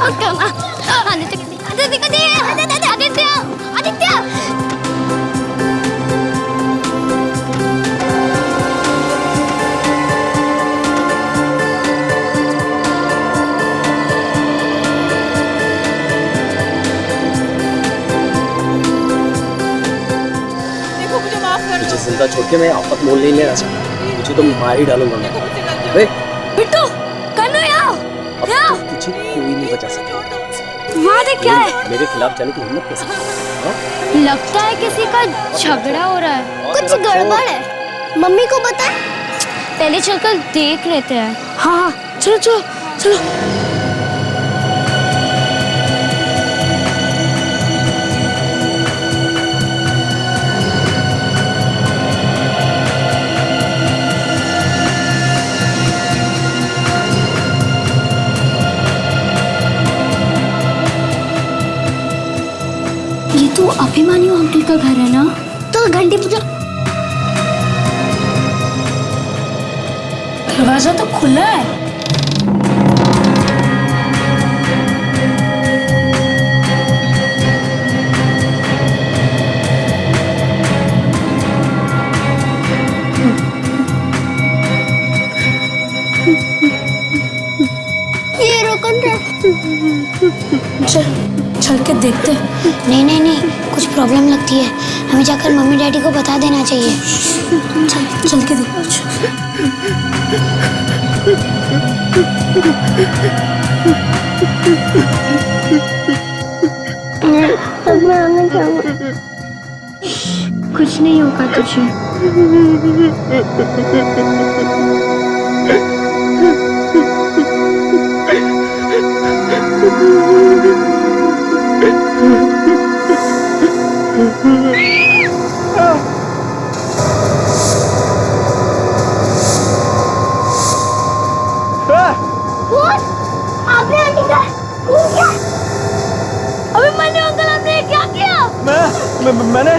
मत करना। आदित्य आदित्य आदित्य आदित्य मुझे जिंदा छोड़ के मैं आफत मोल नहीं लेना चाहता। मुझे तो मार ही डालूंगा मैं। बिट्टू कन्हैया तुझे कोई नहीं बचा सकता। वहाँ देख क्या है? मेरे खिलाफ जाने की हिम्मत कैसे? लगता है किसी का झगड़ा हो रहा है। कुछ गड़बड़ है। मम्मी को बता। पहले चलकर देख लेते हैं। हाँ चलो चलो चलो। ये तो अभिमन्यु अंकल का घर है ना? तो घंटी बजा। दरवाजा तो खुला है। ये रोकन रे। चल के देखते। नहीं नहीं नहीं, कुछ प्रॉब्लम लगती है। हमें जाकर मम्मी डैडी को बता देना चाहिए। चल के देखो। अब मैं आने जाऊंगा। कुछ नहीं होगा तुझे। आपने आंटी का खून किया। अभिमन्यु अंकल आपने क्या किया? मैंने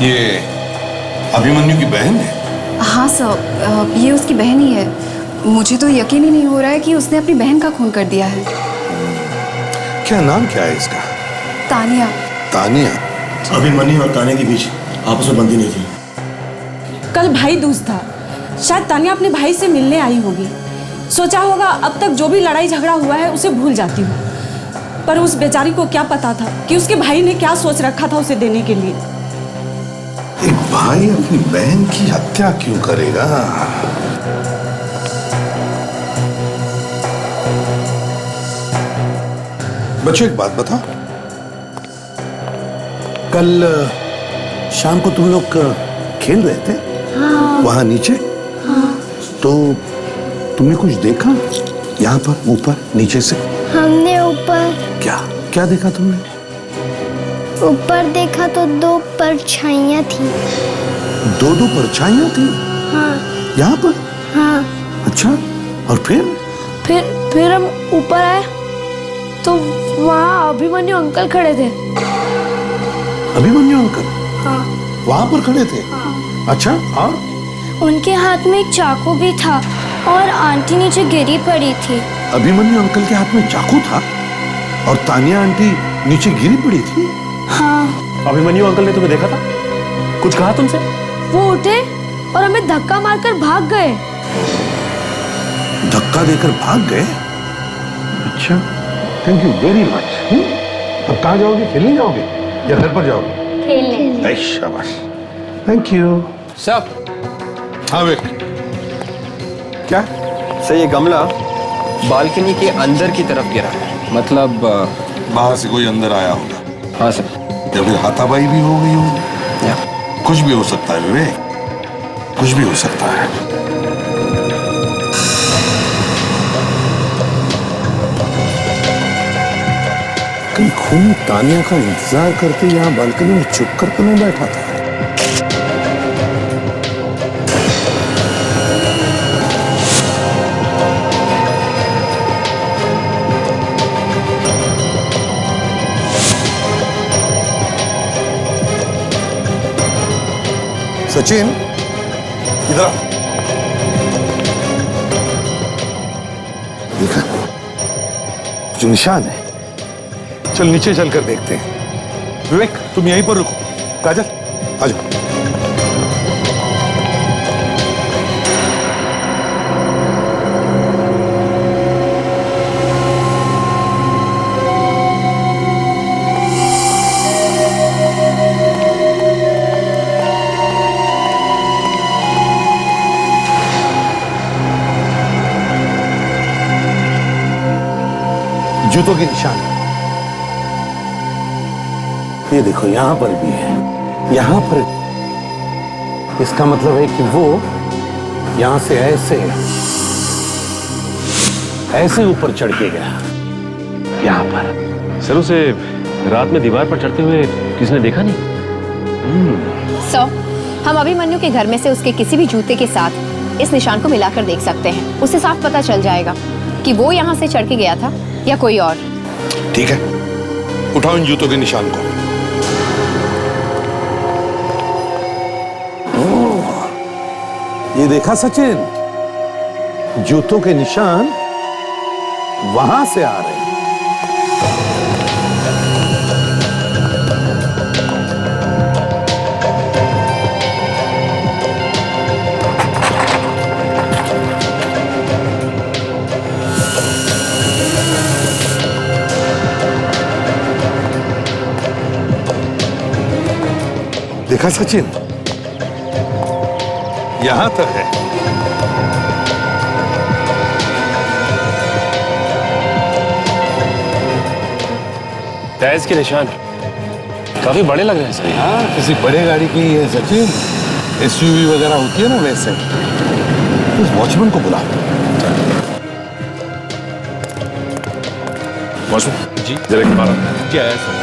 ये अभिमन्यु की बहन है? हाँ सर, ये उसकी बहन ही है। मुझे तो यकीन ही नहीं हो रहा है कि उसने अपनी बहन का खून कर दिया है। क्या नाम क्या है इसका? तानिया। तानिया? अभिमन्यु और तानिया के बीच आपस में बनती नहीं थी। कल भाई दूज था, शायद तानिया अपने भाई से मिलने आई होगी। सोचा होगा अब तक जो भी लड़ाई झगड़ा हुआ है उसे भूल जाती हूँ। पर उस बेचारी को क्या पता था कि उसके भाई ने क्या सोच रखा था उसे देने के लिए। एक भाई अपनी बहन की हत्या क्यों करेगा? बच्चों एक बात बता, कल शाम को तुम लोग खेल रहे थे? हाँ। वहां नीचे? हाँ। तो तुमने कुछ देखा यहाँ पर ऊपर नीचे से? हमने ऊपर क्या क्या देखा तुमने? ऊपर देखा तो 2 परछाइयाँ थी। 2 परछाइयाँ थी? हाँ। यहाँ पर? हाँ। अच्छा, और फिर हम ऊपर आए तो वहाँ अभिमन्यु अंकल खड़े थे। अभिमन्यु अंकल? हाँ। वहाँ पर खड़े थे? हाँ। अच्छा, और? उनके हाथ में एक चाकू भी था और आंटी नीचे गिरी पड़ी थी। अभिमन्यु अंकल के हाथ में चाकू था और तानिया आंटी नीचे गिरी पड़ी थी? हाँ। अभिमन्यु अंकल ने तुम्हें देखा था? कुछ कहा तुमसे? वो उठे और हमें धक्का मारकर भाग गए। धक्का देकर भाग गए? अच्छा, थैंक यू वेरी मच। अब कहाँ जाओगे? खेलने जाओगे या घर पर जाओगे? खेलने। शाबाश, थैंक यू। सब हाँ विक, क्या सर, ये गमला बालकनी के अंदर की तरफ गिरा है। मतलब बाहर से कोई अंदर आया होगा। हाँ सर। या फिर हाथापाई भी हो गई होगी। कुछ भी हो सकता है विवेक, कुछ भी हो सकता है। कहीं खून तानिया का इंतजार करते यहाँ बालकनी में चुप कर तो नहीं बैठा था? सचिन, इधर आ। देखा जो निशान है, चल नीचे चलकर देखते हैं। विवेक, तुम यहीं पर रुको। काजल, आ जाओ। जूतों के निशान ये देखो, यहां पर भी है, यहां पर। इसका मतलब है कि वो यहां से ऐसे ऊपर चढ़ के गया, यहां पर। सर, उसे रात में दीवार पर चढ़ते हुए किसने देखा नहीं? सर, हम अभिमन्यु के घर में से उसके किसी भी जूते के साथ इस निशान को मिलाकर देख सकते हैं। उससे साफ पता चल जाएगा कि वो यहाँ से चढ़ के गया था या कोई और। ठीक है, उठाओ इन जूतों के निशान को। ये देखा सचिन, जूतों के निशान वहां से आ रहे हैं। देखा सचिन, यहां तक है। टायर्स के निशान काफी बड़े लग रहे हैं सर। हाँ, किसी बड़े गाड़ी की है सचिन। एसयूवी वगैरह होती है ना, वैसे। उस वॉचमैन को बुला। वॉचमैन जी, जरा के बाहर। क्या है सर?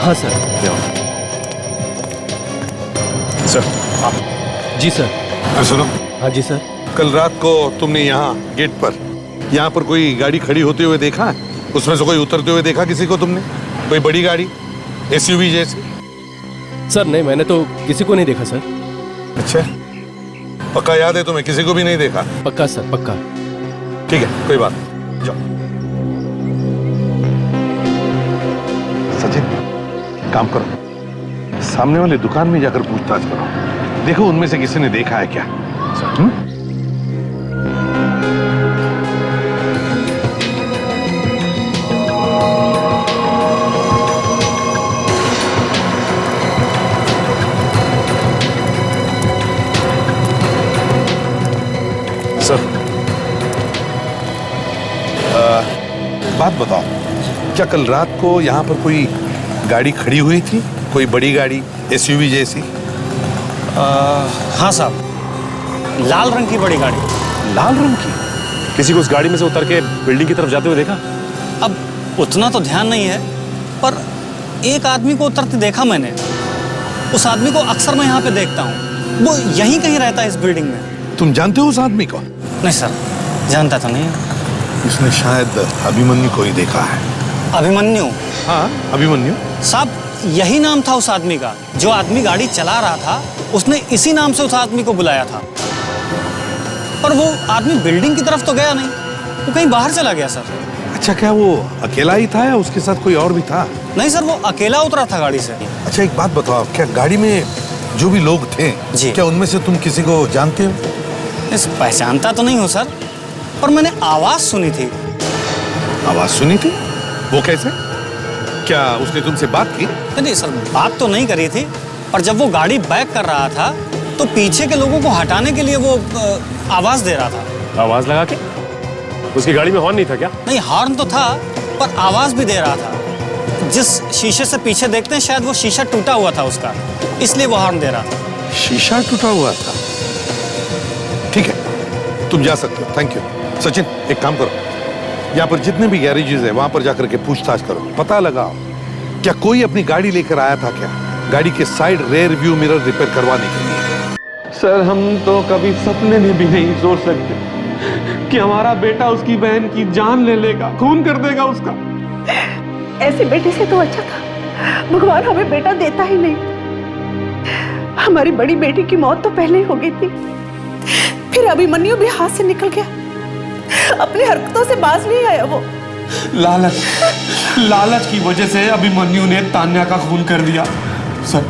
हाँ सर। सर, जी सर। सुनो। हाँ जी सर। कल रात को तुमने गेट पर यहाँ पर कोई गाड़ी खड़ी होते हुए देखा? उसमें से कोई उतरते हुए देखा किसी को तुमने? कोई बड़ी गाड़ी, एसयूवी जैसी? सर नहीं, मैंने तो किसी को नहीं देखा सर। अच्छा, पक्का याद है तुम्हें? किसी को भी नहीं देखा? पक्का सर, पक्का। ठीक है, कोई बात नहीं, जाओ। सचिन, काम करो, सामने वाली दुकान में जाकर पूछताछ करो। देखो उनमें से किसी ने देखा है क्या? सर, बात बताओ, क्या कल रात को यहाँ पर कोई गाड़ी खड़ी हुई थी? कोई बड़ी गाड़ी, एसयूवी जैसी? हाँ साहब, लाल रंग की बड़ी गाड़ी। लाल रंग की? किसी को उस गाड़ी में से उतर के बिल्डिंग की तरफ जाते हुए देखा? अब उतना तो ध्यान नहीं है, पर एक आदमी को उतरते देखा मैंने। उस आदमी को अक्सर मैं यहाँ पे देखता हूँ, वो यहीं कहीं रहता है इस बिल्डिंग में। तुम जानते हो उस आदमी को? नहीं सर, जानता तो नहीं। उसने शायद अभिमन्यु को ही देखा है। अभिमन्यु? हाँ, अभिमन्यु। साहब, यही नाम था उस आदमी का। जो आदमी गाड़ी चला रहा था, उसने इसी नाम से उस आदमी को बुलाया था। पर वो आदमी बिल्डिंग की तरफ तो गया नहीं, वो कहीं बाहर चला गया सर। अच्छा, क्या वो अकेला ही था या उसके साथ कोई और भी था? नहीं सर, वो अकेला उतरा था गाड़ी से। अच्छा, एक बात बताओ, क्या गाड़ी में जो भी लोग थे जी, क्या उनमें से तुम किसी को जानते हो? पहचानता तो नहीं हो सर, पर मैंने आवाज सुनी थी। आवाज सुनी थी? वो कैसे? क्या उसने तुमसे बात की? नहीं सर, बात तो नहीं करी थी, पर जब वो गाड़ी बैक कर रहा था तो पीछे के लोगों को हटाने के लिए वो आवाज दे रहा था। आवाज लगा के? उसकी गाड़ी में हॉर्न नहीं था क्या? नहीं, हॉर्न तो था, पर आवाज भी दे रहा था। जिस शीशे से पीछे देखते हैं, शायद वो शीशा टूटा हुआ था उसका, इसलिए वो हॉर्न दे रहा था। शीशा टूटा हुआ था? ठीक है, तुम जा सकते हो। Thank you. सचिन, एक काम करो, यहाँ पर जितने भी गैरेजेस हैं वहां पर जाकर के पूछताछ करो, पता लगाओ क्या कोई अपनी गाड़ी लेकर आया था क्या, गाड़ी के side rear view mirror repair करवाने के लिए। सर हम तो कभी सपने में भी नहीं सोच सकते कि हमारा बेटा उसकी बहन की जान ले लेगा, खून कर देगा उसका। ऐसे बेटे से तो अच्छा था भगवान हमें बेटा देता ही नहीं। हमारी बड़ी बेटी की मौत तो पहले ही हो गई थी, फिर अभिमन्यु भी हाथ से निकल गया, अपनी हरकतों से बाज नहीं आया वो। लालच की वजह से अभिमन्यु ने तान्या का खून कर दिया। सर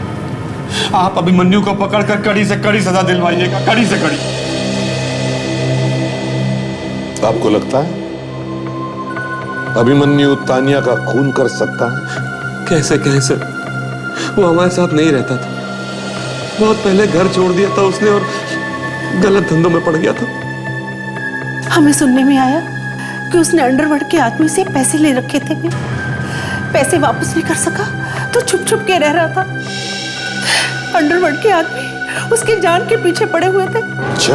आप अभिमन्यु को पकड़कर कड़ी से कड़ी सजा दिलवाइएगा, कड़ी से कड़ी। आपको लगता है अभिमन्यु तान्या का खून कर सकता है? कैसे सर, वो हमारे साथ नहीं रहता था, बहुत पहले घर छोड़ दिया था उसने और गलत धंधों में पड़ गया था। हमें सुनने में आया कि उसने अंडरवर्ल्ड के आदमी से पैसे ले रखे थे, पैसे वापस नहीं कर सका तो छुप छुप के रह रहा था। अंडरवर्ल्ड के आदमी उसकी जान के पीछे पड़े हुए थे। अच्छा,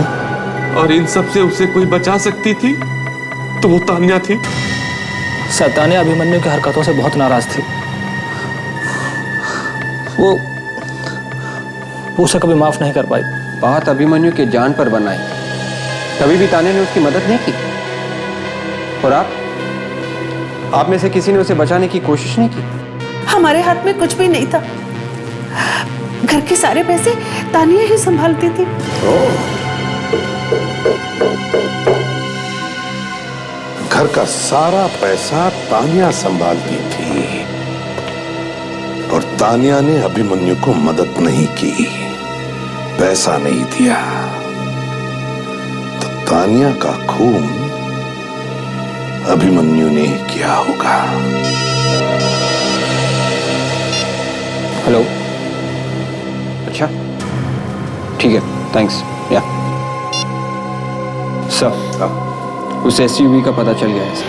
और इन सब से उसे कोई बचा सकती थी तो वो तान्या थी। तान्या अभिमन्यु की हरकतों से बहुत नाराज थी, वो उसे कभी माफ नहीं कर पाई। बात अभिमन्यु के जान पर बनाई, कभी भी तान्या ने उसकी मदद नहीं की। और आप में से किसी ने उसे बचाने की कोशिश नहीं की? हमारे हाथ में कुछ भी नहीं था, घर के सारे पैसे तानिया ही संभालती थी। घर का सारा पैसा तान्या संभालती थी और तान्या ने अभिमन्यु को मदद नहीं की, पैसा नहीं दिया, तो तान्या का खून अभिमन्यु ने किया होगा। हेलो, अच्छा ठीक है, थैंक्स। या सर, उस एसयूवी का पता चल गया है सर।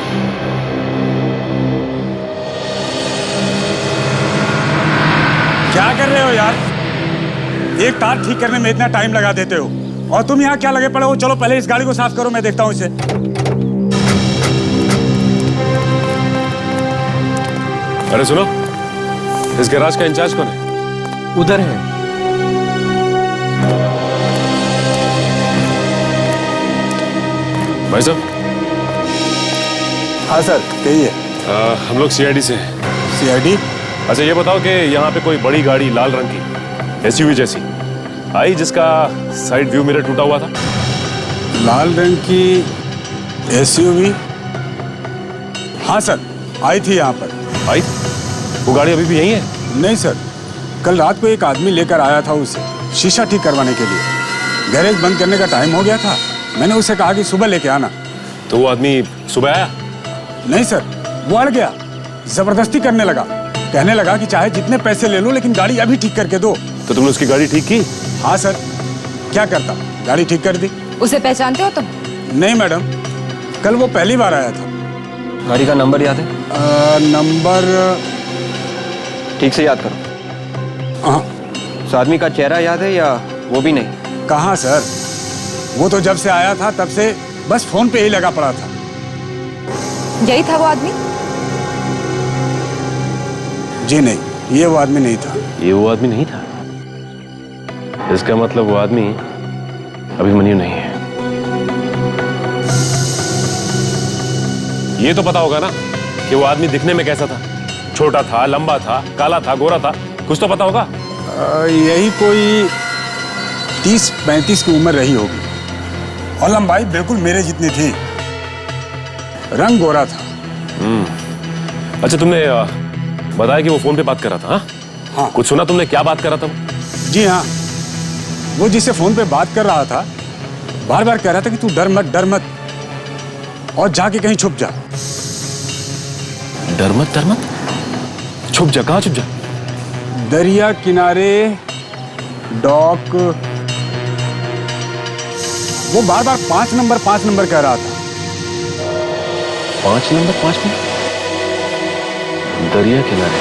क्या कर रहे हो यार? एक तार ठीक करने में इतना टाइम लगा देते हो और तुम यहाँ क्या लगे पड़े हो? चलो पहले इस गाड़ी को साफ करो, मैं देखता हूँ इसे। अरे सुनो, इस गैराज का इंचार्ज कौन है? उधर है। भाई साहब। हाँ सर, कहिए। हम लोग सीआईडी से हैं। सीआईडी? अच्छा ये बताओ कि यहाँ पे कोई बड़ी गाड़ी लाल रंग की एसयूवी जैसी आई जिसका साइड व्यू मिरर टूटा हुआ था? लाल रंग की एसयूवी? हाँ सर, आई थी यहाँ पर। आई? वो गाड़ी अभी भी यहीं है? नहीं सर, कल रात को एक आदमी लेकर आया था उसे शीशा ठीक करवाने के लिए। गैरेज बंद करने का टाइम हो गया था, मैंने उसे कहा कि सुबह लेके आना। तो वो आदमी सुबह आया? नहीं सर, वो अड़ गया, जबरदस्ती करने लगा, कहने लगा कि चाहे जितने पैसे ले लो लेकिन गाड़ी अभी ठीक करके दो। तो तुमने उसकी गाड़ी ठीक की? हाँ सर, क्या करता, गाड़ी ठीक कर दी। उसे पहचानते हो तुम? नहीं मैडम, कल वो पहली बार आया था। गाड़ी का नंबर याद है? नंबर ठीक से याद करो। हाँ। उस आदमी का चेहरा याद है या वो भी नहीं? कहाँ सर, वो तो जब से आया था तब से बस फोन पे ही लगा पड़ा था। यही था वो आदमी? जी नहीं, ये वो आदमी नहीं था। ये वो आदमी नहीं था? इसका मतलब वो आदमी अभिमन्यु नहीं है। ये तो पता होगा ना कि वो आदमी दिखने में कैसा था? छोटा था, लंबा था, काला था, गोरा था, कुछ तो पता होगा। यही कोई 30-35 की उम्र रही होगी और लंबाई बिल्कुल मेरे जितनी थी, रंग गोरा था। अच्छा तुमने बताया कि वो फोन पे बात कर रहा था? हाँ? हाँ। कुछ सुना तुमने, क्या बात कर रहा था? जी हाँ, वो जिससे फोन पे बात कर रहा था बार बार कह रहा था कि तू डर मत और जाके कहीं छुप जा। डर मत? छुप जा? कहाँ छुप जा? दरिया किनारे डॉक। वो बार बार 5 नंबर कह रहा था। 5 नंबर? दरिया किनारे।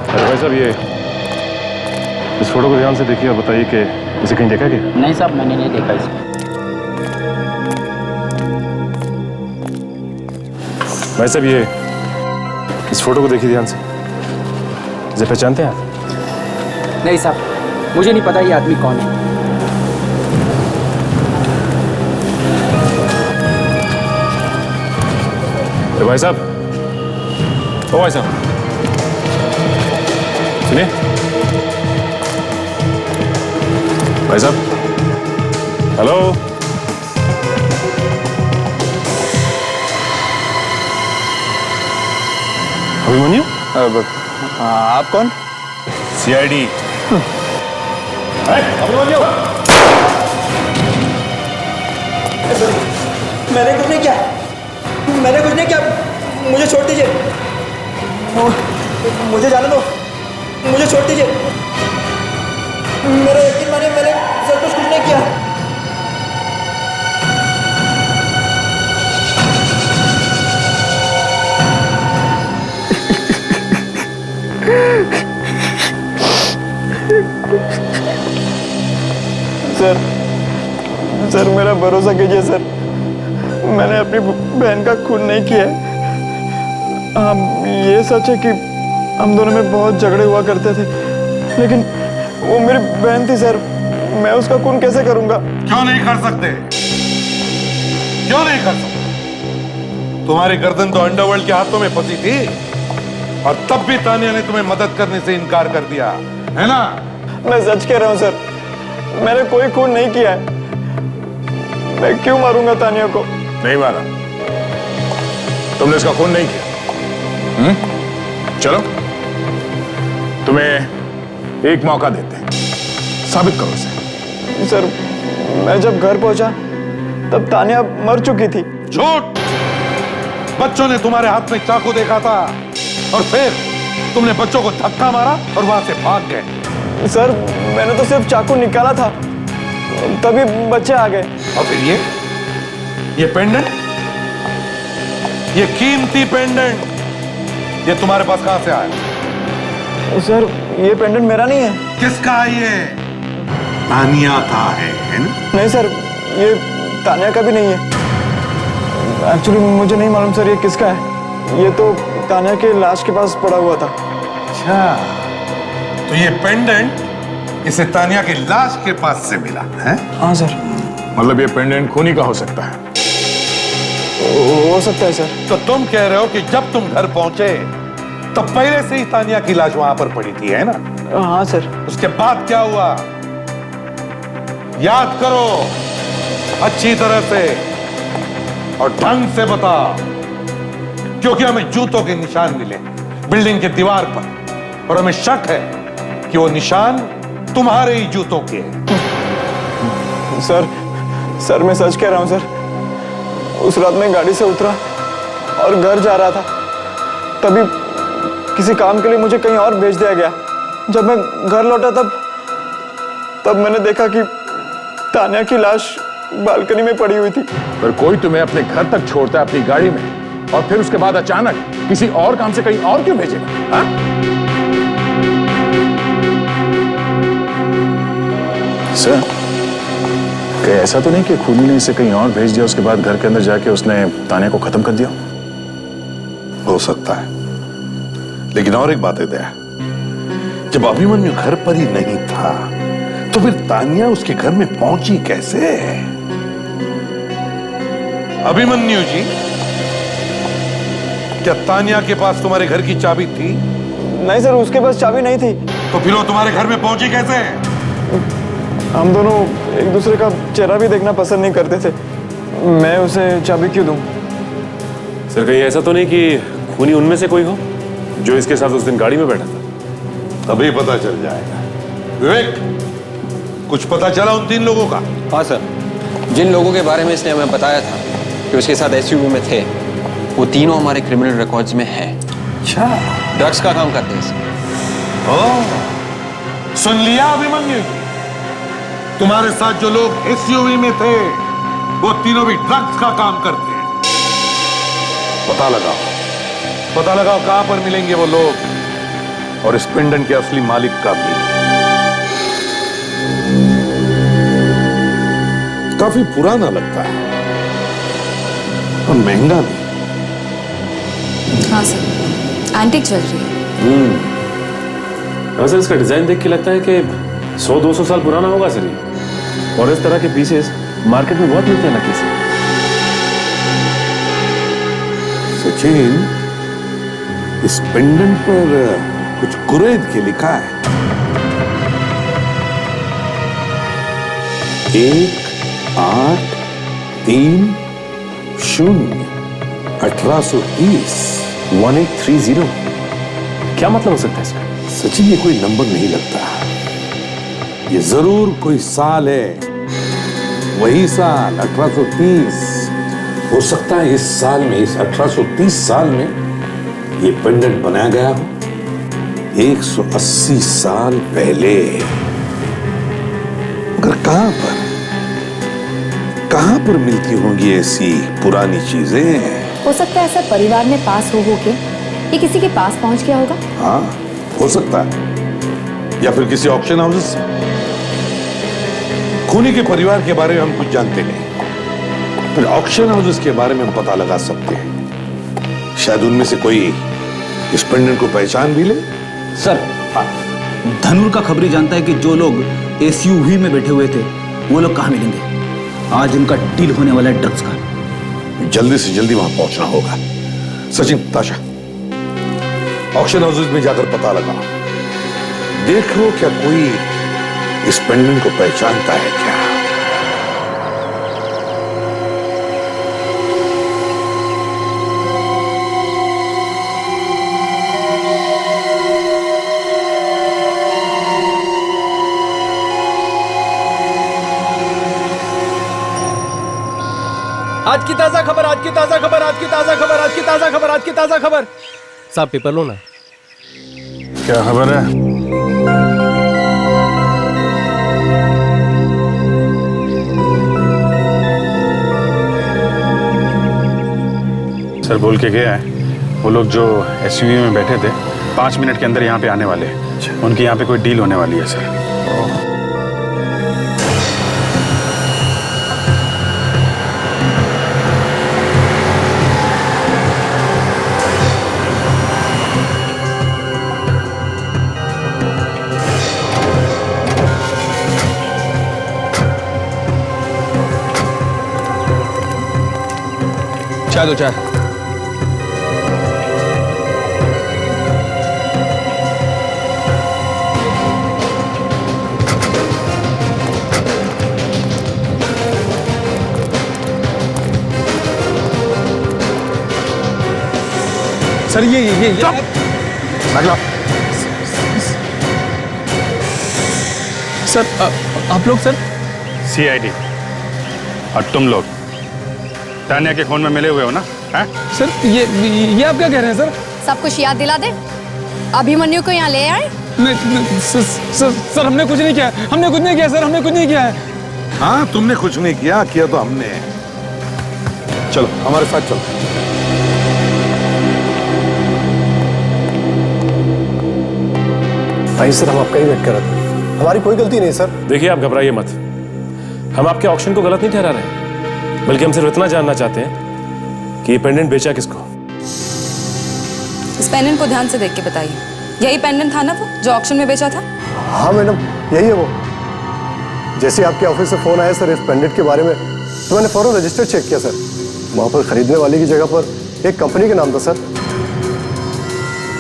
अरे भाई साहब, ये इस फोटो को ध्यान से देखिए और बताइए कि इसे कहीं देखा क्या? नहीं साहब, मैंने नहीं देखा इसे। भाई साहब, ये इस फोटो को देखिए ध्यान से। इसे पहचानते हैं आप? नहीं साहब, मुझे नहीं पता ये आदमी कौन है। भाई साहब, ओ भाई साहब, सुनिए। भाई साहब, हेलो। अभिमन्यु? आप कौन? सीआईडी। अभिमन्यु, मैंने कुछ नहीं किया, मैंने कुछ नहीं किया, मुझे छोड़ दीजिए, मुझे जाने दो, मुझे छोड़ दीजिए, मेरा यकीन मानिए, मैंने सब कुछ नहीं किया। सर मेरा भरोसा कीजिए सर, मैंने अपनी बहन का खून नहीं किया है। हाँ, ये सच है कि हम दोनों में बहुत झगड़े हुआ करते थे, लेकिन वो मेरी बहन थी सर, मैं उसका खून कैसे करूंगा? क्यों नहीं कर सकते? क्यों नहीं कर सकते? तुम्हारी गर्दन तो अंडरवर्ल्ड के हाथों में फंसी थी और तब भी तानिया ने तुम्हें मदद करने से इनकार कर दिया, है ना? मैं सच कह रहा हूँ सर, मैंने कोई खून नहीं किया है। मैं क्यों मारूंगा तानिया को? नहीं मारा, तुमने इसका खून नहीं किया। चलो, तुम्हें एक मौका देते हैं, साबित करो इसे। सर, मैं जब घर पहुंचा तब तानिया मर चुकी थी। झूठ! बच्चों ने तुम्हारे हाथ में चाकू देखा था और फिर तुमने बच्चों को धक्का मारा और वहां से भाग गए। सर, मैंने तो सिर्फ चाकू निकाला था, तभी बच्चे आ गए। और फिर ये पेंडेंट, ये कीमती पेंडेंट, ये तुम्हारे पास कहां से आया? सर, ये पेंडेंट मेरा नहीं है। किसका है ये? तानिया का है ना? नहीं सर, ये तानिया का भी नहीं है। एक्चुअली मुझे नहीं मालूम सर ये किसका है। ये तो तानिया के लाश के पास पड़ा हुआ था। अच्छा, तो ये पेंडेंट इसे तानिया की लाश के पास से मिला है? हाँ सर। मतलब ये पेंडेंट खूनी का हो सकता है? हो सकता है सर। तो तुम कह रहे हो कि जब तुम घर पहुंचे तब पहले से ही तानिया की लाश वहां पर पड़ी थी, है ना? हाँ सर। उसके बाद क्या हुआ? याद करो अच्छी तरह से और ढंग से बता, क्योंकि हमें जूतों के निशान मिले बिल्डिंग के दीवार पर और हमें शक है कि वो निशान तुम्हारे ही जूतों के हैं। सर मैं सच कह रहा हूं सर। उस रात मैं गाड़ी से उतरा और घर जा रहा था, तभी किसी काम के लिए मुझे कहीं और भेज दिया गया। जब मैं घर लौटा तब मैंने देखा कि तानिया की लाश बालकनी में पड़ी हुई थी। पर कोई तुम्हें अपने घर तक छोड़ता है अपनी गाड़ी में और फिर उसके बाद अचानक किसी और काम से कहीं और क्यों भेजेगा? सर, क्या ऐसा तो नहीं कि खूनी ने इसे कहीं और भेज दिया, उसके बाद घर के अंदर जाके उसने तानिया को खत्म कर दिया? हो सकता है, लेकिन और एक बात है दया, जब अभिमन्यु घर पर ही नहीं था तो फिर तानिया उसके घर में पहुंची कैसे? अभिमन्यु जी, क्या तानिया के पास तुम्हारे घर की चाबी थी? नहीं सर, उसके पास चाबी नहीं थी। तो फिर वो तुम्हारे घर में पहुंची कैसे? हम दोनों एक दूसरे का चेहरा भी देखना पसंद नहीं करते थे। मैं उसे चाबी क्यों दूं? सर, कहीं ऐसा तो नहीं कि खूनी उनमें से कोई हो जो इसके साथ उस दिन गाड़ी में बैठा था? अभी पता चल जाएगा। विवेक, कुछ पता चला उन 3 लोगों का? हाँ सर, जिन लोगों के बारे में इसने हमें बताया था कि उसके साथ एसयूवी में थे, वो तीनों हमारे क्रिमिनल रिकॉर्ड्स में हैं। अच्छा, ड्रग्स का काम करते हैं सर। ओह, सुन लिया अभिमन्यु जी, तुम्हारे साथ जो लोग एसयूवी में थे वो तीनों भी ड्रग्स का काम करते हैं। पता लगाओ कहां पर मिलेंगे वो लोग और इस पेंडेंट के असली मालिक का भी। काफी पुराना लगता है और महंगा भी। हाँ सर, एंटीक चल रही है। हाँ सर, इसका डिजाइन देख के लगता है कि 100-200 साल पुराना होगा सर ये। और इस तरह के पीसेस मार्केट में बहुत मिलते हैं नकली से। सचिन, इस पेंडेंट पर कुछ कुरैद के लिखा है। 1830 1830। क्या मतलब हो सकता है इसका? सचिन, ये कोई नंबर नहीं लगता, ये जरूर कोई साल है। वही साल 1830। हो सकता है इस साल में, इस 1830 साल में ये पेंडेंट बनाया गया हो 180 साल पहले। मगर कहां पर मिलती होंगी ऐसी पुरानी चीजें? हो सकता है सर परिवार में पास हो के ये किसी के पास पहुंच गया होगा। हाँ, हो सकता है, या फिर किसी ऑक्शन हाउस से। खूनी के परिवार के बारे में हम कुछ जानते नहीं, फिर ऑक्शन हाउस के बारे में हम पता लगा सकते हैं। शायद उनमें से कोई इस पेंडेंट को पहचान भी ले। सर, धनुर का खबरी जानता है कि जो लोग एसयूवी में बैठे हुए थे वो लोग कहां मिलेंगे। आज उनका डील होने वाला है ड्रग्स का। जल्दी से जल्दी वहां पहुंचना होगा। सचिन, ताशा, ऑक्शन हाउस में जाकर पता लगा, देखो क्या कोई इस पेंडेंट को पहचानता है क्या। आज की ताजा खबर, आज की ताजा खबर, आज की ताजा खबर, आज की ताजा खबर, आज की ताजा खबर। साहब पेपर लो ना। क्या खबर है? सर बोल के गया है, वो लोग जो एसयूवी में बैठे थे 5 मिनट के अंदर यहाँ पे आने वाले हैं। उनकी यहाँ पे कोई डील होने वाली है सर। चाय दो, चाय। सर ये नगला। सर आप लोग सर सीआईडी। और तुम लोग तानिया के खून में मिले हुए हो ना? है? सर ये आप क्या कह रहे हैं सर? सब कुछ याद दिला दे। अभिमन्यु को यहाँ ले आए। नहीं सर हमने कुछ नहीं किया, हमने कुछ नहीं किया सर, हमने कुछ नहीं किया है। हाँ, तुमने कुछ नहीं किया, किया तो हमने। चलो हमारे साथ चलो। भाई सर, हम आपका ही वेट कर रहे थे, हमारी कोई गलती नहीं सर। देखिए, आप घबराइए मत। हम आपके ऑक्शन को गलत नहीं ठहरा रहे, बल्कि हम सिर्फ इतना जानना चाहते हैं कि ये पेंडेंट बेचा किसको। इस पेंडेंट को ध्यान से देख के बताइए, यही पेंडेंट था ना वो जो ऑक्शन में बेचा था? हाँ मैडम, यही है वो। जैसे आपके ऑफिस से फोन आया सर इस पेंडेंट के बारे में, तो मैंने फौरन रजिस्टर चेक किया सर। वहाँ पर खरीदने वाले की जगह पर एक कंपनी का नाम था सर।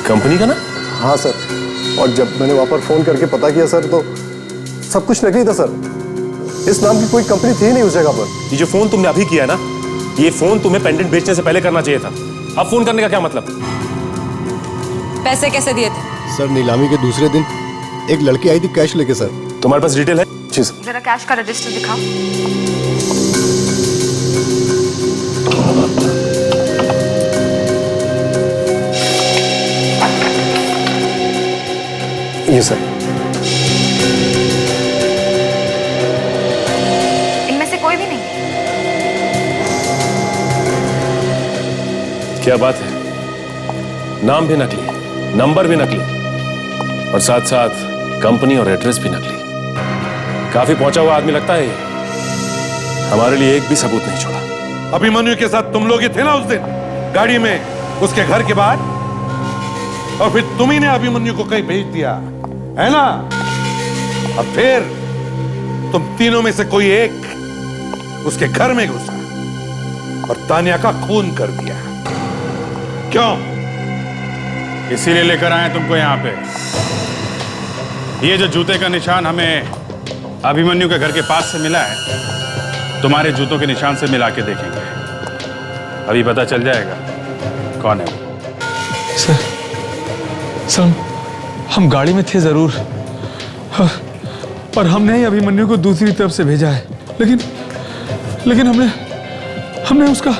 कंपनी का नाम? हाँ सर, और जब मैंने वहाँ पर फोन करके पता किया सर, तो सब कुछ नकली था सर। इस नाम की कोई कंपनी थी नहीं उस जगह पर। ये जो फोन तुमने अभी किया ना, ये फोन तुम्हें पेंडेंट बेचने से पहले करना चाहिए था। अब फोन करने का क्या मतलब? पैसे कैसे दिए थे? सर नीलामी के दूसरे दिन एक लड़की आई थी कैश लेके सर। तुम्हारे पास डिटेल है? जी सर। जरा कैश का रजिस्टर दिखाओ। ये सर। इनमें से कोई भी नहीं? क्या बात है, नाम भी नकली, नंबर भी नकली, और साथ साथ कंपनी और एड्रेस भी नकली। काफी पहुंचा हुआ आदमी लगता है ये। हमारे लिए एक भी सबूत नहीं छोड़ा। अभिमन्यु के साथ तुम लोग ही थे ना उस दिन गाड़ी में उसके घर के बाहर, और फिर तुम ही ने अभिमन्यु को कहीं भेज दिया है ना। अब फिर तुम तीनों में से कोई एक उसके घर में घुसा और तानिया का खून कर दिया। क्यों? इसीलिए लेकर आए तुमको यहाँ पे। ये जो जूते का निशान हमें अभिमन्यु के घर के पास से मिला है, तुम्हारे जूतों के निशान से मिला के देखेंगे। अभी पता चल जाएगा कौन है वो। सर हम गाड़ी में थे जरूर, और हमने ही अभिमन्यु को दूसरी तरफ से भेजा है, लेकिन हमने उसका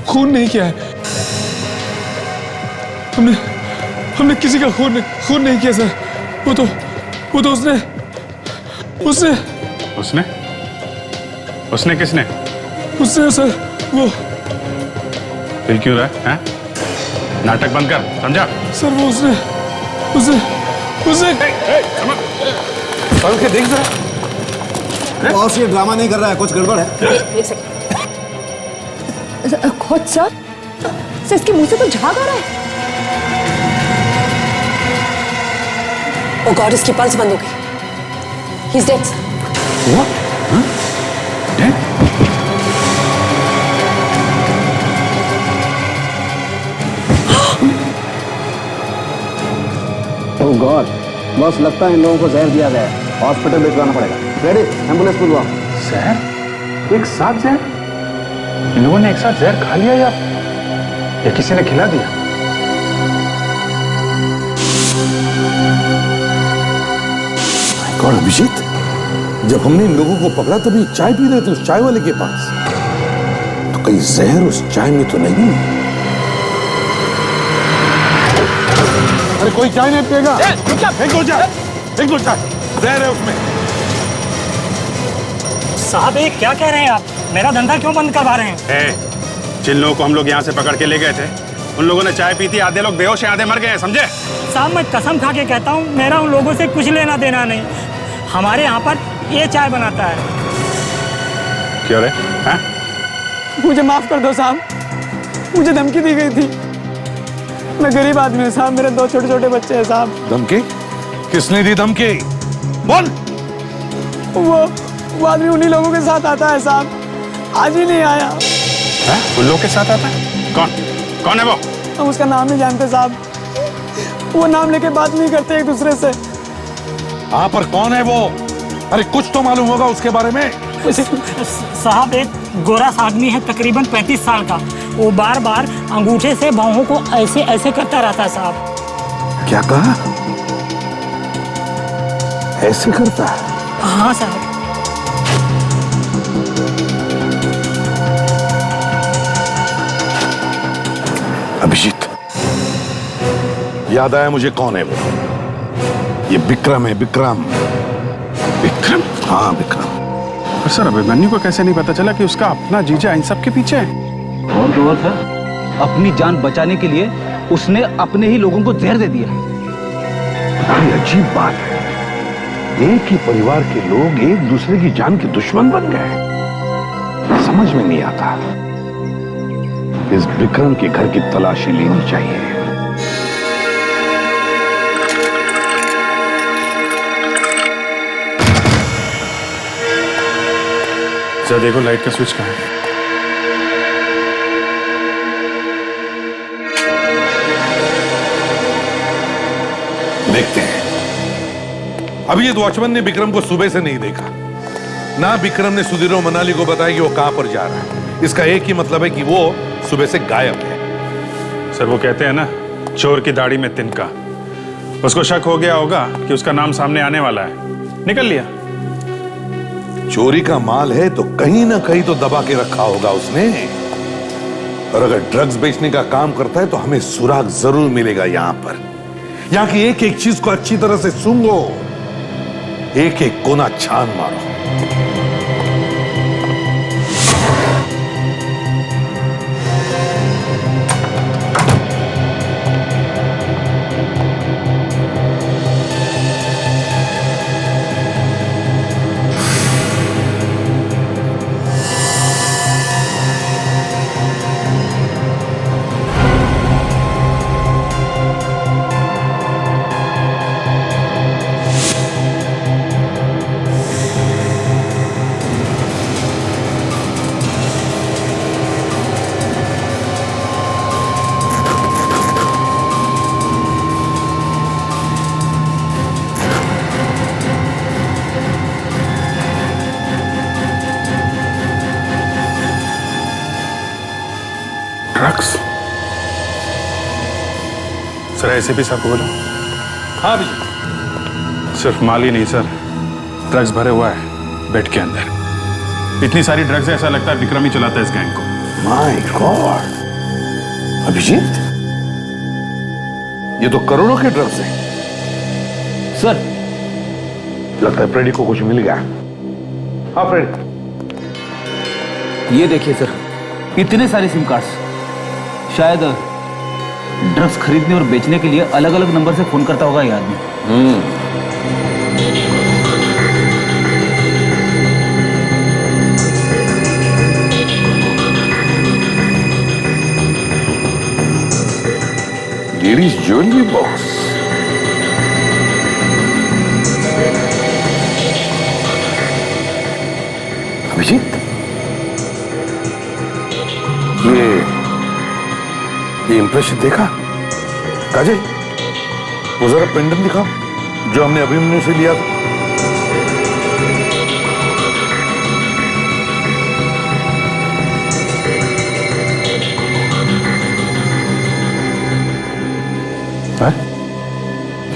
खून नहीं किया है। हमने किसी का खून नहीं किया सर। वो तो उसने किसने? उसने सर वो। फिर क्यों रहा है? नाटक बंद कर, समझा? सर वो उसने के देख जरा, बॉस ये ड्रामा नहीं कर रहा है, कुछ गड़बड़ है। एक सेकंड। खुद सर इसके मुंह से तो झाग आ रहा है। ओ गॉड, इसकी पल्स बंद हो गई। He is dead sir. What? Huh? Dead? Oh God, boss लगता है इन लोगों को जहर दिया गया है। हॉस्पिटल भिजवाना पड़ेगा। रेडी, एम्बुलेंस बुलवाओ। जहर? एक साथ जहर? इन लोगों ने एक साथ जहर खा लिया या किसी ने खिला दिया? कौन? अभिजीत, जब हमने इन लोगों को पकड़ा तभी चाय पी रहे थे उस चाय वाले के पास, तो कहीं जहर उस चाय में तो नहीं? अरे कोई चाय नहीं पिएगा। फेंक दो चाय, फेंक दो चाय, जहर है उसमें। साहब ये क्या कह रहे हैं आप? मेरा धंधा क्यों बंद करवा रहे हैं? जिन लोगों को हम लोग यहाँ से पकड़ के ले गए थे, उन लोगों ने चाय पी थी। आधे लोग बेहोश हैं, आधे मर गए हैं, समझे? साहब मैं कसम खा के कहता हूँ, मेरा उन लोगों से कुछ लेना देना नहीं। हमारे यहाँ पर ये चाय बनाता है। क्यों रे? हाँ? मुझे माफ कर दो साहब, मुझे धमकी दी गई थी। मैं गरीब आदमी हूँ साहब, मेरे 2 छोटे छोटे बच्चे हैं साहब। धमकी? किसने दी धमकी? बोल। वो आदमी उन्हीं लोगों के साथ आता है साहब, आज ही नहीं आया। है? उन लोगों के साथ आता है? कौन है वो? हम उसका नाम नहीं जानते साहब, वो नाम लेके बात नहीं करते एक दूसरे से। हाँ पर कौन है वो? अरे कुछ तो मालूम होगा उसके बारे में। साहब एक गोरा सा आदमी है, तकरीबन 35 साल का। वो बार बार अंगूठे से बाहों को ऐसे ऐसे करता रहता है साहब। क्या कहा? ऐसे करता है? हाँ साहब। अभिजीत, याद आया मुझे कौन है वो। ये विक्रम है, विक्रम। विक्रम? हाँ विक्रम। पर सर अभिमन्यु को कैसे नहीं पता चला कि उसका अपना जीजा इन सब के पीछे है? और तो और सर, अपनी जान बचाने के लिए उसने अपने ही लोगों को जहर दे दिया। बड़ी अजीब बात है, एक ही परिवार के लोग एक दूसरे की जान के दुश्मन बन गए। समझ में नहीं आता। इस विक्रम के घर की तलाशी लेनी चाहिए। जरा देखो लाइट का स्विच कहाँ है? देखते हैं। अभी ये वॉचमैन ने विक्रम को सुबह से नहीं देखा, ना विक्रम ने सुधीर और मनाली को बताया कि वो कहां पर जा रहा है। इसका एक ही मतलब है कि वो सुबह से गायब है। सर वो कहते हैं ना, चोर की दाढ़ी में तिनका। उसको शक हो गया होगा कि उसका नाम सामने आने वाला है, निकल लिया। चोरी का माल है तो कहीं ना कहीं तो दबा के रखा होगा उसने। और अगर ड्रग्स बेचने का काम करता है तो हमें सुराग जरूर मिलेगा। यहां पर यहां की एक एक चीज को अच्छी तरह से सूंघो, एक एक कोना छान मारो। ड्रग्स? सर एसीपी साहब को बोलो। हाँ भैया। सिर्फ माल ही नहीं सर, ड्रग्स भरे हुआ है बेड के अंदर। इतनी सारी ड्रग्स है, ऐसा लगता है विक्रम ही चलाता है इस गैंग को। माय गॉड, अभिजीत, ये तो करोड़ों के ड्रग्स हैं। सर, लगता है फ्रेडी को कुछ मिल गया। हाँ फ्रेडी, ये देखिए सर, इतने सारे सिम कार्ड्स। शायद ड्रग्स खरीदने और बेचने के लिए अलग अलग नंबर से फोन करता होगा ये आदमी। Ladies jewellery box. अभिजीत, ये इंप्रेशन देखा? काजल, वो जरा पेंडेंट दिखाओ जो हमने अभिमन्यु से लिया था।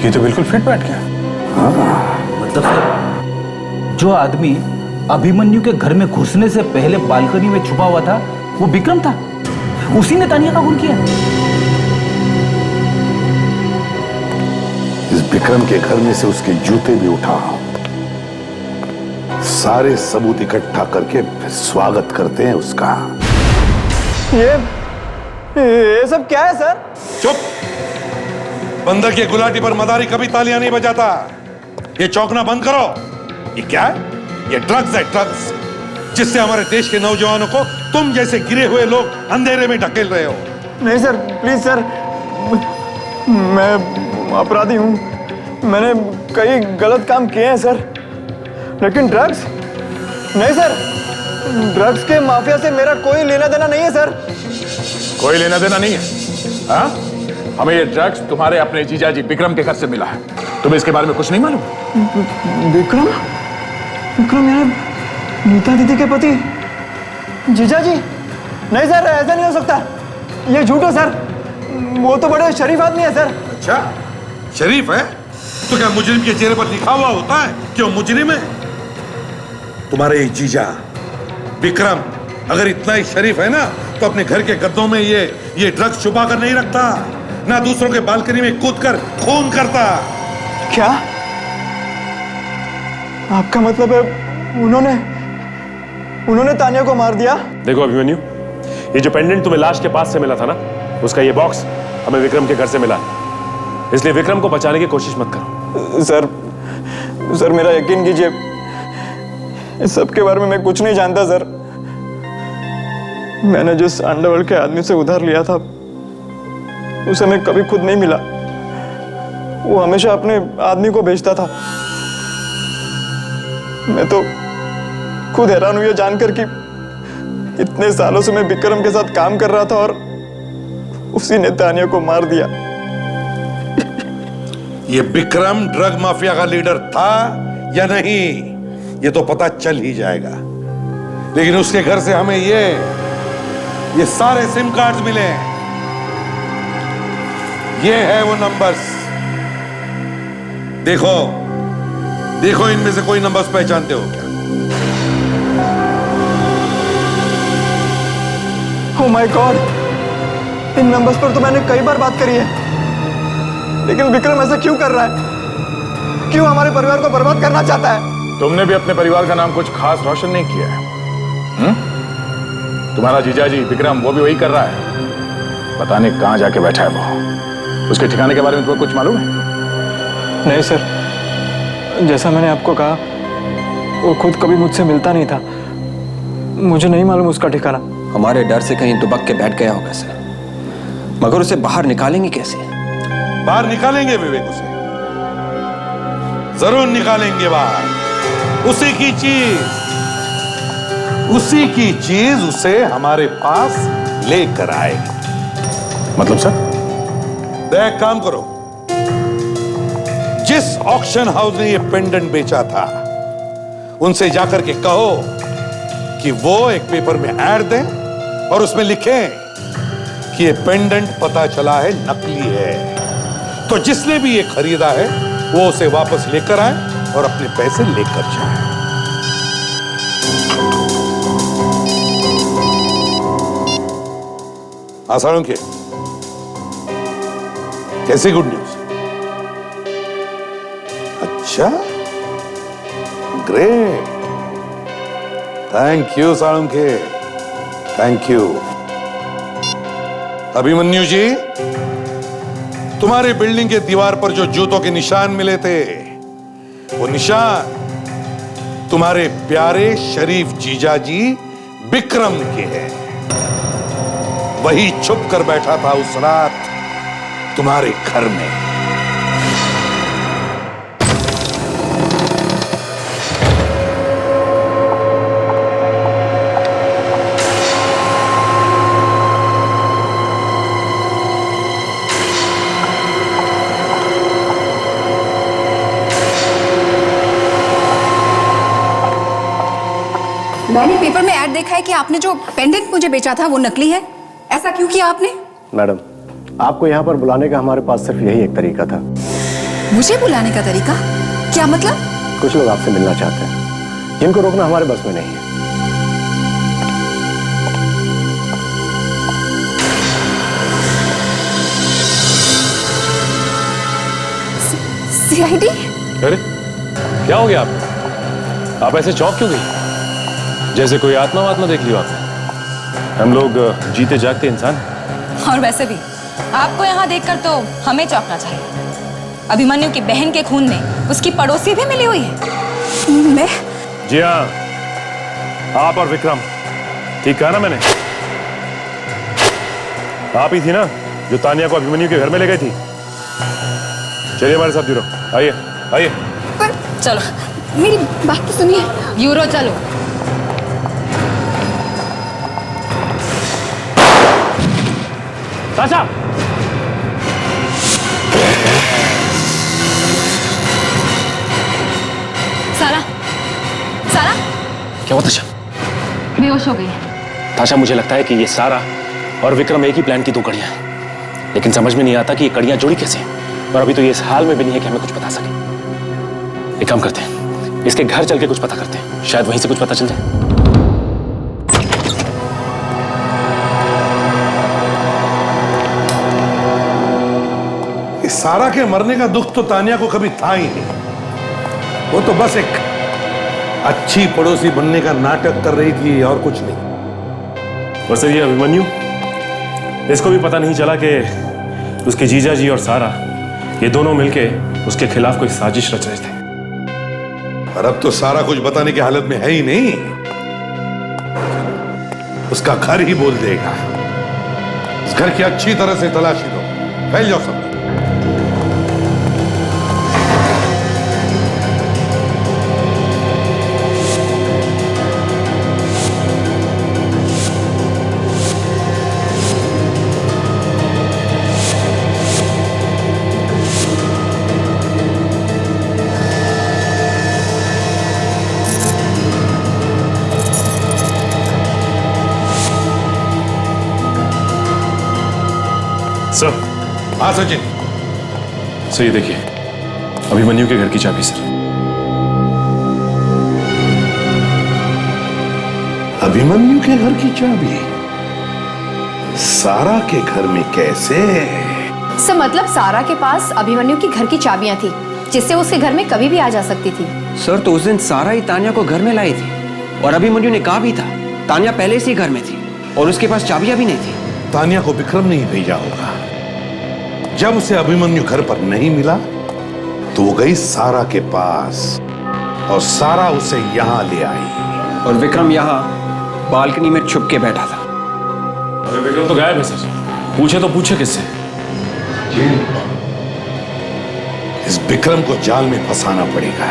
ये तो बिल्कुल फिट बैठ गया। मतलब सर, जो आदमी अभिमन्यु के घर में घुसने से पहले बालकनी में छुपा हुआ था वो विक्रम था। उसी ने तानिया का खून किया। इस विक्रम के घर में से उसके जूते भी उठा, सारे सबूत इकट्ठा करके फिर स्वागत करते हैं उसका। ये सब क्या है सर? चुप! बंदर की गुलाटी पर मदारी कभी तालियां नहीं बजाता। ये चौंकना बंद करो। ये क्या है? ये ड्रग्स है, ड्रग्स, जिससे हमारे देश के नौजवानों को तुम जैसे गिरे हुए लोग अंधेरे में ढकेल रहे हो। नहीं सर, प्लीज सर, मैं अपराधी हूँ। मैंने कई गलत काम किए हैं सर, लेकिन ड्रग्स नहीं सर। ड्रग्स के माफिया से मेरा कोई लेना देना नहीं है सर। कोई लेना देना नहीं है? हाँ? हमें ये ड्रग्स तुम्हारे अपने जीजाजी विक्रम के घर से मिला है। तुम्हें इसके बारे में कुछ नहीं मालूम? विक्रम? विक्रम मेरे नीता दीदी के पति? जीजाजी? नहीं सर, ऐसा नहीं हो सकता। ये झूठ है सर। वो तो बड़े शरीफ आदमी है सर। अच्छा, शरीफ है तो क्या मुजरिम के चेहरे पर लिखा हुआ होता है कि वो मुजरिम है? तुम्हारे जीजा विक्रम अगर इतना ही शरीफ है ना, तो अपने घर के गद्दों में ये ड्रग्स छुपा कर नहीं रखता, ना दूसरों के बालकनी में कूदकर खून करता। क्या आपका मतलब है उन्होंने तानिया को मार दिया? देखो अभिमन्यु, ये जो पेंडेंट तुम्हें लाश के पास से मिला था ना, उसका ये बॉक्स हमें विक्रम के घर से मिला, इसलिए विक्रम को बचाने की कोशिश मत करो। सर मेरा यकीन कीजिए, इस सब के बारे में मैं कुछ नहीं जानता सर। मैंने जिस अंडरवर्ल्ड के आदमी से उधार लिया था उसे मैं कभी खुद नहीं मिला। वो हमेशा अपने आदमी को बेचता था। मैं तो खुद हैरान हुई जानकर कि इतने सालों से मैं विक्रम के साथ काम कर रहा था और उसी ने तानिया को मार दिया। ये विक्रम ड्रग माफिया का लीडर था या नहीं, ये तो पता चल ही जाएगा। लेकिन उसके घर से हमें ये सारे सिम कार्ड्स मिले। ये है वो नंबर्स। देखो इनमें से कोई नंबर्स पहचानते हो क्या? Oh my God, in numbers पर तो मैंने कई बार बात करी है, लेकिन विक्रम ऐसा क्यों कर रहा है? क्यों हमारे परिवार को बर्बाद करना चाहता है? तुमने भी अपने परिवार का नाम कुछ खास रोशन नहीं किया है। तुम्हारा जीजाजी विक्रम वो भी वही कर रहा है। पता नहीं कहां जाके बैठा है वो। उसके ठिकाने के बारे में तुम्हें कुछ मालूम है? नहीं सर, जैसा मैंने आपको कहा, वो खुद कभी मुझसे मिलता नहीं था। मुझे नहीं मालूम उसका ठिकाना। हमारे डर से कहीं दुबक के बैठ गया होगा सर, मगर उसे बाहर निकालेंगे कैसे? बाहर निकालेंगे विवेक, उसे जरूर निकालेंगे बाहर। उसी की चीज उसे हमारे पास लेकर आएगी। मतलब सर? एक काम करो, जिस ऑक्शन हाउस ने ये पेंडेंट बेचा था उनसे जाकर के कहो कि वो एक पेपर में ऐड दें और उसमें लिखें कि ये पेंडेंट पता चला है नकली है। तो जिसने भी ये खरीदा है वो उसे वापस लेकर आए और अपने पैसे लेकर जाए। आसानों के कैसी गुड न्यूज? अच्छा, great, thank you Salunkhe, thank you. Abhimanyu ji, तुम्हारी बिल्डिंग के दीवार पर जो जूतों के निशान मिले थे, वो निशान तुम्हारे प्यारे शरीफ जीजाजी विक्रम के हैं। वही छुप कर बैठा था उस रात तुम्हारे घर में। मैंने पेपर में ऐड देखा है कि आपने जो पेंडेंट मुझे बेचा था वो नकली है। ऐसा क्यों किया आपने? मैडम, आपको यहाँ पर बुलाने का हमारे पास सिर्फ यही एक तरीका था। मुझे बुलाने का तरीका? क्या मतलब? कुछ लोग आपसे मिलना चाहते हैं, जिनको रोकना हमारे बस में नहीं है। सीआईडी? अरे क्या हो गया आप ऐसे चौंक क्यों गई? जैसे कोई आत्मा वात्मा देख लियो आपने। हम लोग जीते जागते इंसान। और वैसे भी आपको यहाँ देखकर तो हमें चौंकना चाहिए। अभिमन्यु की बहन के खून में उसकी पड़ोसी भी मिली हुई है। मैं? जी हाँ, आप और विक्रम। ठीक कहा ना मैंने? आप ही थी ना जो तानिया को अभिमन्यु के घर में ले गई थी। चलिए हमारे साथ ब्यूरो, आइए आइए। पर चलो, मेरी बात तो सुनिए। ब्यूरो चलो। ताशा! सारा, सारा? क्या हुआ ताशा? बेहोश हो गई। ताशा, मुझे लगता है कि ये सारा और विक्रम एक ही प्लान की दो कड़ियां हैं, लेकिन समझ में नहीं आता कि ये कड़ियां जुड़ी कैसे हैं। और अभी तो ये इस हाल में भी नहीं है कि हमें कुछ बता सके। एक काम करते हैं, इसके घर चल के कुछ पता करते हैं, शायद वहीं से कुछ पता चल जाए। सारा के मरने का दुख तो तानिया को कभी था ही नहीं। वो तो बस एक अच्छी पड़ोसी बनने का नाटक कर रही थी और कुछ नहीं। और सर ये अभिमन्यु, इसको भी पता नहीं चला कि उसके जीजा जी और सारा ये दोनों मिलके उसके खिलाफ कोई साजिश रच रहे थे। और अब तो सारा कुछ बताने की हालत में है ही नहीं। उसका घर ही बोल देगा। इस घर की अच्छी तरह से तलाशी दो। फैल जाओ सब। सर। हाँ सचिन। सर ये देखिए, अभिमन्यु के घर की चाबी सर। अभिमन्यु के घर की चाबी सारा के घर में कैसे? सर मतलब सारा के पास अभिमन्यु की घर की चाबियां थी, जिससे उसके घर में कभी भी आ जा सकती थी। सर तो उस दिन सारा ही तानिया को घर में लाई थी, और अभिमन्यु ने कहा भी था तानिया पहले से ही घर में थी और उसके पास चाबियां भी नहीं थी। तानिया को विक्रम ने ही भेजा होगा। जब उसे अभिमन्यु घर पर नहीं मिला तो वो गई सारा के पास और सारा उसे यहां ले आई। और विक्रम यहाँ बालकनी में छुप के बैठा था। अरे विक्रम तो गायब है सर। पूछे तो पूछे किससे? इस विक्रम को जाल में फंसाना पड़ेगा।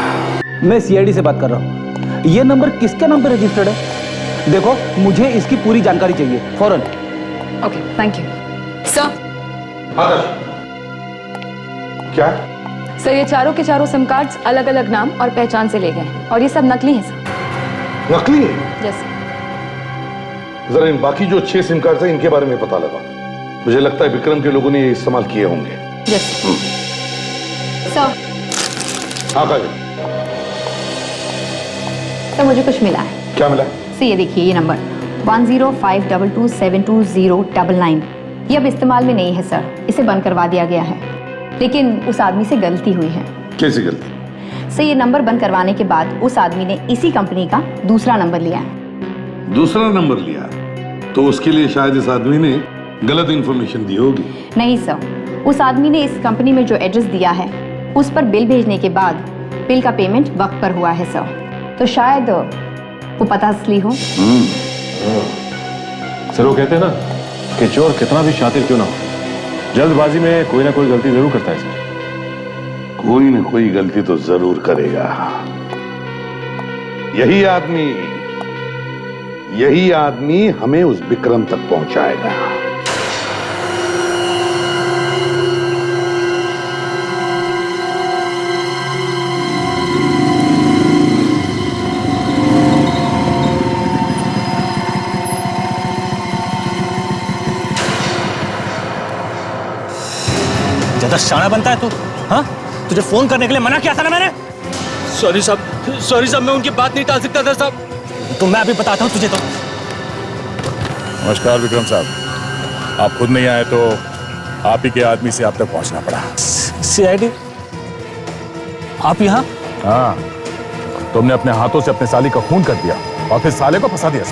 मैं सीआईडी से बात कर रहा हूँ। ये नंबर किसके नाम पे रजिस्टर्ड है? देखो मुझे इसकी पूरी जानकारी चाहिए फौरन। Okay, thank you sir. क्या? सर ये चारों के चारों सिम कार्ड्स अलग अलग नाम और पहचान से ले गए और ये सब नकली हैं सर। नकली है? यस। जरा इन बाकी जो 6 सिम कार्ड है इनके बारे में पता लगा। मुझे लगता है विक्रम के लोगों ने ये इस्तेमाल किए होंगे। सर हाँ काजल, सर मुझे कुछ मिला है। क्या मिला? सर ये देखिए, ये नंबर 1052272099 ये अब इस्तेमाल में नहीं है सर, इसे बंद करवा दिया गया है। लेकिन उस आदमी से गलती हुई है। कैसी गलती? सर ये नंबर बंद करवाने के बाद उस आदमी ने इसी कंपनी का दूसरा नंबर लिया है। दूसरा नंबर लिया? तो उसके लिए शायद इस आदमी ने गलत इंफॉर्मेशन दी होगी। नहीं सर, उस आदमी ने इस कंपनी में जो एड्रेस दिया है उस पर बिल भेजने के बाद बिल का पेमेंट वक्त पर हुआ है सर, तो शायद वो पता असली हो। सर वो कहते हैं ना कि चोर कितना भी शातिर क्यों ना हो, जल्दबाजी में कोई ना कोई गलती जरूर करता है सर। कोई ना कोई गलती तो जरूर करेगा। यही आदमी हमें उस विक्रम तक पहुंचाएगा। ज्यादा शाना बनता है तू, हाँ? तुझे फोन करने के लिए मना किया था ना मैंने। सॉरी साहब, मैं उनकी बात नहीं टाल सकता था साहब। तो मैं अभी बताता हूँ तुझे तो। नमस्कार विक्रम साहब, आप खुद नहीं आए तो आप ही के आदमी से आप तक पहुंचना पड़ा। सीआईडी आप यहाँ? हाँ, तुमने अपने हाथों से अपने साली का खून कर दिया और फिर साले को फंसा दिया।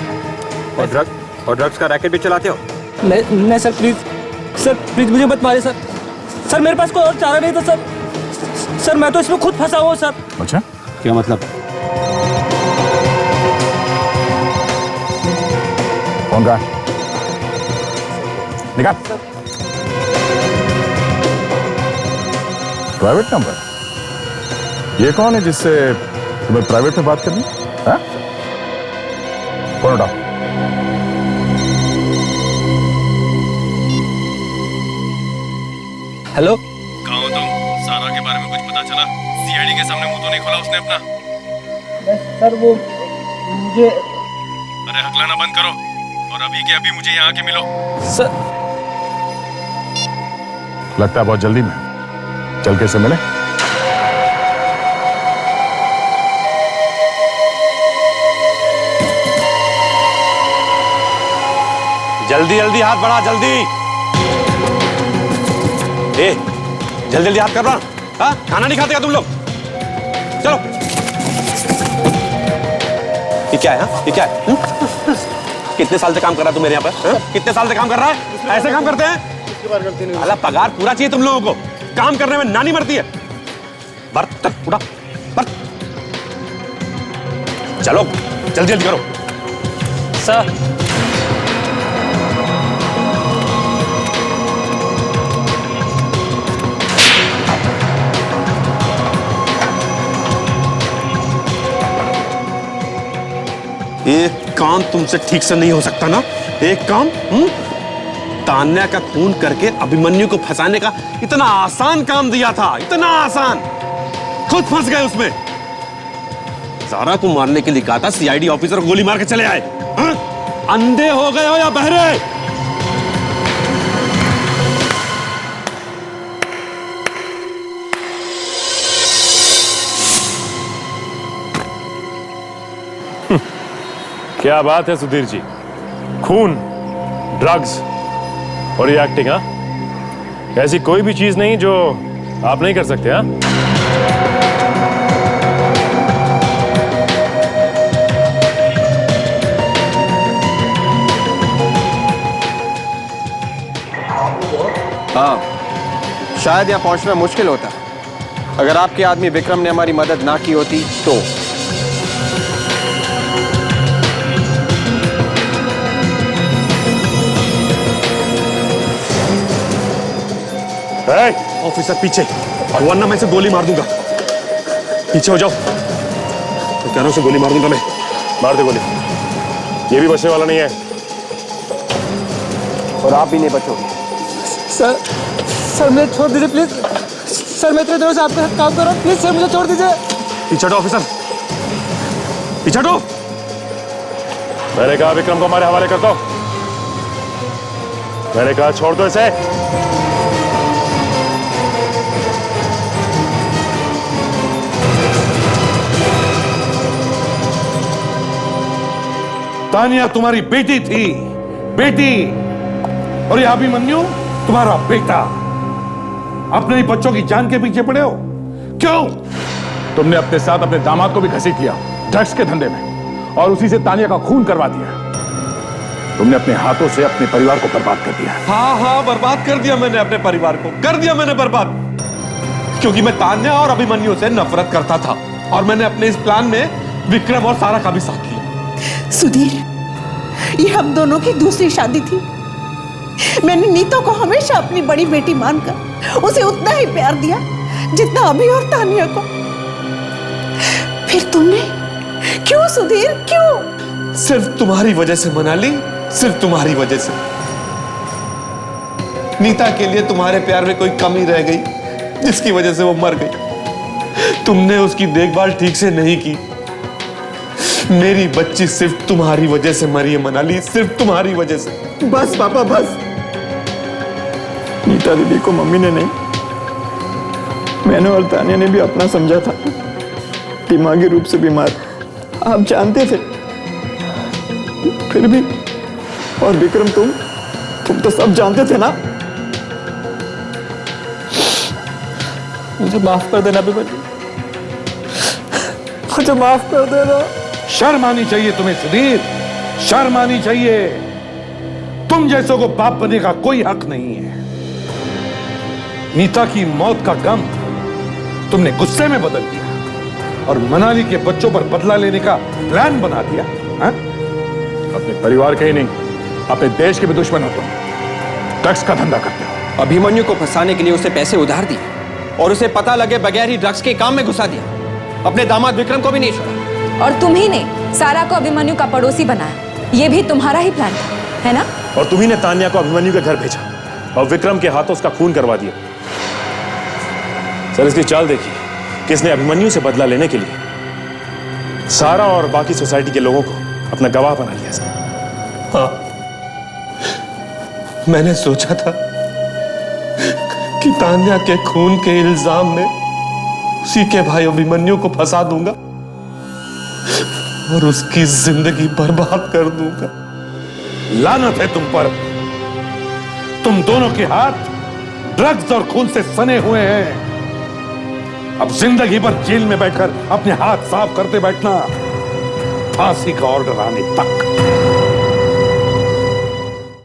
और ड्रग्स का रैकेट भी चलाते हो? मैं सर प्लीज मुझे मत मारे सर। सर मेरे पास कोई और चारा नहीं था सर। सर मैं तो इसमें खुद फंसा हुआ सर। अच्छा, क्या मतलब? कौन का? निकाल। Private number? ये कौन है जिससे तुम्हें प्राइवेट में बात करनी? हाँ? कौन उठा? हेलो, कहाँ हो तुम? सारा के बारे में कुछ पता चला? सीआईडी के सामने मुंह तो नहीं खोला उसने अपना? सर वो मुझे, अरे हकलाना बंद करो और अभी के अभी मुझे यहाँ आके मिलो। सर लगता है बहुत जल्दी में, चल के से मिले। जल्दी जल्दी हाथ बढ़ा, जल्दी। जल्दी जल्दी हाथ कर रहा। हाँ, खाना नहीं खाते क्या तुम लोग? चलो। ये क्या है? ये क्या है? कितने साल से काम कर रहा है तू मेरे यहाँ पर? कितने साल से काम कर रहा है? ऐसे काम करते हैं? अला पगार पूरा चाहिए तुम लोगों को। काम करने में नानी मरती है। बर्तन उठा, चलो जल्दी जल्दी करो। सर एक काम तुमसे ठीक से नहीं हो सकता ना? एक काम तान्या का खून करके अभिमन्यु को फंसाने का इतना आसान काम दिया था, इतना आसान, खुद फंस गए उसमें। सारा को मारने के लिए कहा था, सीआईडी ऑफिसर गोली मार के चले आए। हाँ? अंधे हो गए हो या बहरे? क्या बात है सुधीर जी, खून, ड्रग्स और ये एक्टिंग, हाँ? ऐसी कोई भी चीज नहीं जो आप नहीं कर सकते, हाँ? हाँ, शायद यहाँ पहुंचना मुश्किल होता अगर आपके आदमी विक्रम ने हमारी मदद ना की होती तो। ऑफिसर पीछे, वरना मैं इसे गोली मार दूंगा। पीछे हो जाओ। मैं कह रहा हूं उसे गोली मार दूंगा मैं। मार दे गोली, ये भी बचने वाला नहीं है। और आप भी नहीं बचोगे। सर मुझे छोड़ दीजिए प्लीज। सर मैं इतने दिनों से आपके साथ काम कर रहा हूँ, प्लीज सर मुझे छोड़ दीजिए। पीछे हटो ऑफिसर, पीछे हटो। मैंने कहा विक्रम को हमारे हवाले कर दो। मैंने कहा छोड़ दो इसे। तानिया तुम्हारी बेटी थी, बेटी, और ये अभिमन्यु तुम्हारा बेटा। अपने ही बच्चों की जान के पीछे पड़े हो क्यों? तुमने अपने साथ अपने दामाद को भी घसीट लिया ड्रग्स के धंधे में, और उसी से तानिया का खून करवा दिया। तुमने अपने हाथों से अपने परिवार को बर्बाद कर दिया। हाँ हाँ, बर्बाद कर दिया मैंने अपने परिवार को, कर दिया मैंने बर्बाद, क्योंकि मैं तान्या और अभिमन्यु से नफरत करता था, और मैंने अपने इस प्लान में विक्रम और सारा का भी साथ लिया। सुधीर, ये हम दोनों की दूसरी शादी थी। मैंने नीता को हमेशा अपनी बड़ी बेटी मानकर उसे उतना ही प्यार दिया जितना अभी और तानिया को। फिर तुमने क्यों सुधीर, क्यों? सिर्फ तुम्हारी वजह से मनाली, सिर्फ तुम्हारी वजह से। नीता के लिए तुम्हारे प्यार में कोई कमी रह गई, जिसकी वजह से वो मर गई। तुमने उसकी देखभाल ठीक से नहीं की। मेरी बच्ची सिर्फ तुम्हारी वजह से मरी है मनाली, सिर्फ तुम्हारी वजह से। बस पापा बस। नीता दीदी को मम्मी ने नहीं, मैंने और तानिया ने भी अपना समझा था। दिमागी रूप से बीमार, आप जानते थे, फिर भी। और विक्रम, तुम तो सब जानते थे ना। मुझे माफ कर देना अभिमन्यु, मुझे माफ कर देना। शर्म आनी चाहिए तुम्हें सुधीर, शर्म आनी चाहिए। तुम जैसों को बाप बनने का कोई हक नहीं है। नीता की मौत का गम तुमने गुस्से में बदल दिया और मनाली के बच्चों पर बदला लेने का प्लान बना दिया। हा? अपने परिवार के ही नहीं, अपने देश के भी दुश्मन हो तुम। ड्रग्स का धंधा करते हो। अभिमन्यु को फंसाने के लिए उसे पैसे उधार दिए और उसे पता लगे बगैर ही ड्रग्स के काम में घुसा दिया। अपने दामाद विक्रम को भी नहीं छोड़ा। और तुम ही ने सारा को अभिमन्यु का पड़ोसी बनाया। ये भी तुम्हारा ही प्लान था, है ना? और तुम्ही ने तान्या को अभिमन्यु के घर भेजा और विक्रम के हाथों उसका खून करवा दिया। सर, इसकी चाल देखिए, किसने अभिमन्यु से बदला लेने के लिए सारा और बाकी सोसाइटी के लोगों को अपना गवाह बना लिया सर। हाँ, मैंने सोचा था कि तान्या के खून के इल्जाम में उसी के भाई अभिमन्यु को फंसा दूंगा और उसकी जिंदगी बर्बाद कर दूंगा। लानत है तुम पर। तुम दोनों के हाथ ड्रग्स और खून से सने हुए हैं। अब जिंदगी भर जेल में बैठकर अपने हाथ साफ करते बैठना, फांसी का ऑर्डर आने तक।